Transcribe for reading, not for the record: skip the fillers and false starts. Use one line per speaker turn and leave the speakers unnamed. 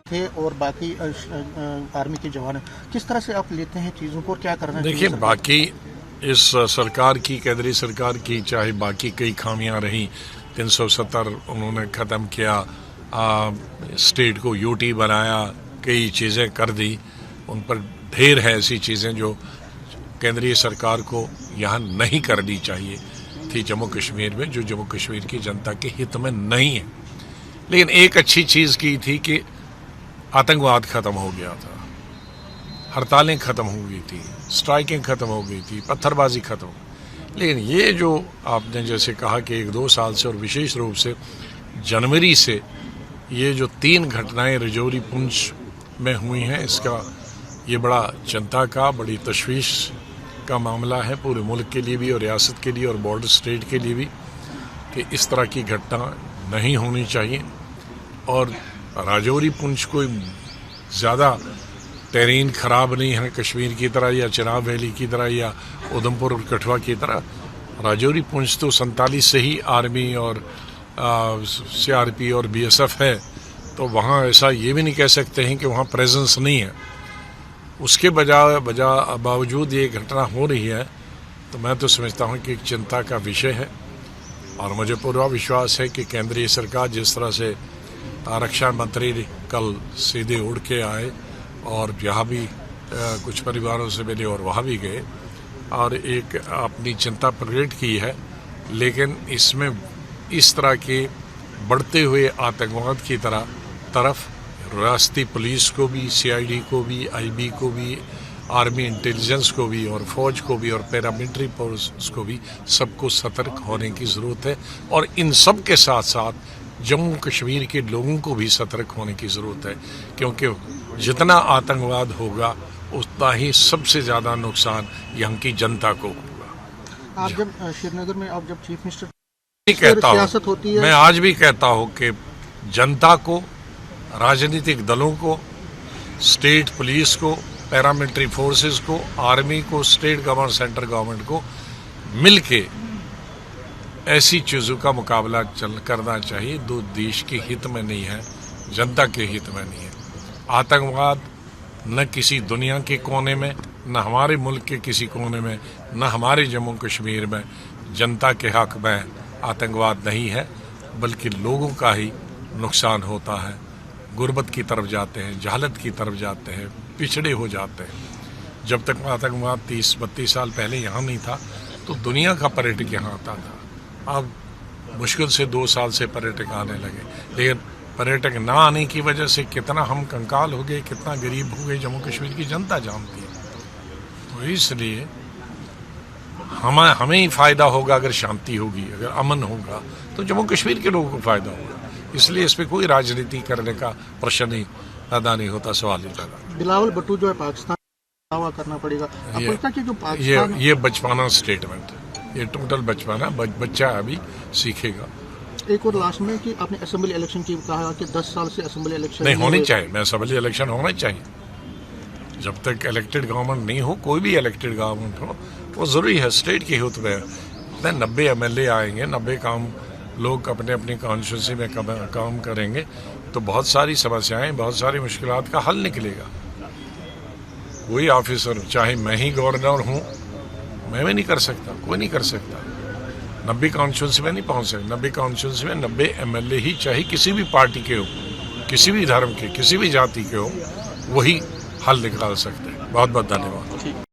थे और बाकी आर्मी के जवान, किस तरह से आप लेते हैं चीज़ों को और क्या करना चाहिए?
देखिए, बाकी इस सरकार की, केंद्रीय सरकार की, चाहे बाकी कई खामियां रही, 370 उन्होंने ख़त्म किया, स्टेट को यूटी बनाया, कई चीज़ें कर दी, उन पर ढेर है ऐसी चीज़ें जो केंद्रीय सरकार को यहाँ नहीं करनी चाहिए थी जम्मू कश्मीर में, जो जम्मू कश्मीर की जनता के हित में नहीं है। लेकिन एक अच्छी चीज़ की थी कि आतंकवाद ख़त्म हो गया था, हड़तालें ख़त्म हो गई थी, स्ट्राइकिंग ख़त्म हो गई थी, पत्थरबाजी ख़त्म। लेकिन ये जो आपने जैसे कहा कि 1-2 साल से और विशेष रूप से जनवरी से ये जो 3 घटनाएं रजौरी पुंछ में हुई हैं, इसका ये बड़ा चिंता का, बड़ी तशवीश का मामला है पूरे मुल्क के लिए भी और रियासत के लिए और बॉर्डर स्टेट के लिए भी, कि इस तरह की घटना नहीं होनी चाहिए। और राजौरी पुंछ कोई ज़्यादा टेरेन ख़राब नहीं है कश्मीर की तरह या चिनाब वैली की तरह या उधमपुर और कठुआ की तरह। राजौरी पुंछ तो 47 से ही आर्मी और CRP और BSF है, तो वहाँ ऐसा ये भी नहीं कह सकते हैं कि वहाँ प्रेजेंस नहीं है। उसके बावजूद ये घटना हो रही है, तो मैं तो समझता हूँ कि एक चिंता का विषय है। और मुझे पूरा विश्वास है कि केंद्रीय सरकार जिस तरह से आरक्षण मंत्री कल सीधे उड़ के आए और यहाँ भी कुछ परिवारों से मिले और वहाँ भी गए और एक अपनी चिंता प्रकट की है, लेकिन इसमें इस तरह के बढ़ते हुए आतंकवाद की तरफ रियासती पुलिस को भी, CID को भी, IB को भी, आर्मी इंटेलिजेंस को भी और फौज को भी और पैरामिलिट्री फोर्स को भी, सबको सतर्क होने की ज़रूरत है। और इन सब के साथ साथ जम्मू कश्मीर के लोगों को भी सतर्क होने की ज़रूरत है, क्योंकि जितना आतंकवाद होगा उतना ही सबसे ज़्यादा नुकसान यहाँ की जनता को होगा।
आप जब श्रीनगर में आप जब चीफ मिनिस्टर
सियासत होती है, मैं आज भी कहता हूँ कि जनता को, राजनीतिक दलों को, स्टेट पुलिस को, पैरामिलिट्री फोर्सेस को, आर्मी को, स्टेट गवर्नमेंट, सेंट्रल गवर्नमेंट को मिलके ऐसी चीज़ों का मुकाबला करना चाहिए जो देश के हित में नहीं है, जनता के हित में नहीं है। आतंकवाद न किसी दुनिया के कोने में, न हमारे मुल्क के किसी कोने में, न हमारे जम्मू कश्मीर में जनता के हक में आतंकवाद नहीं है, बल्कि लोगों का ही नुकसान होता है। गुर्बत की तरफ जाते हैं, जहालत की तरफ जाते हैं, पिछड़े हो जाते हैं। जब तक आतंकवाद 30-32 साल पहले यहाँ नहीं था तो दुनिया का पर्यटक यहाँ आता था। अब मुश्किल से 2 साल से पर्यटक आने लगे, लेकिन पर्यटक ना आने की वजह से कितना हम कंकाल हो गए, कितना गरीब हो गए, जम्मू कश्मीर की जनता जानती है। तो इसलिए हमें ही फ़ायदा होगा अगर शांति होगी, अगर अमन होगा तो जम्मू कश्मीर के लोगों को फ़ायदा होगा। इसलिए इस पर कोई राजनीति करने का प्रश्न ही पैदा नहीं होता, सवाल ही पैदा।
बिलावल भुट्टो जो है पाकिस्तान दावा करना पड़ेगा,
ये बचपना स्टेटमेंट, ये टोटल बचपना, बच्चा अभी सीखेगा।
एक और लास्ट में कि आपने असेंबली इलेक्शन की कहा कि 10 साल से असेंबली इलेक्शन
नहीं होनी चाहिए। मैं असेंबली इलेक्शन होना चाहिए। जब तक इलेक्टेड गवर्नमेंट नहीं हो, कोई भी इलेक्टेड गवर्नमेंट हो, वो ज़रूरी है, स्टेट के हित में। 90 MLA आएंगे, 90 काम लोग अपने अपनी कॉन्स्टिट्यूंसी में काम करेंगे, तो बहुत सारी समस्याएं, बहुत सारी मुश्किलात का हल निकलेगा। कोई ऑफिसर, चाहे मैं ही गवर्नर हूँ, मैं भी नहीं कर सकता, कोई नहीं कर सकता। 90 कॉन्स्टिट्यूंसी में नहीं पहुँच सकते। 90 कॉन्स्टिट्यूंसी में 90 MLA ही, चाहे किसी भी पार्टी के हो, किसी भी धर्म के, किसी भी जाति के हो, वही हल निकाल सकते हैं। बहुत बहुत धन्यवाद।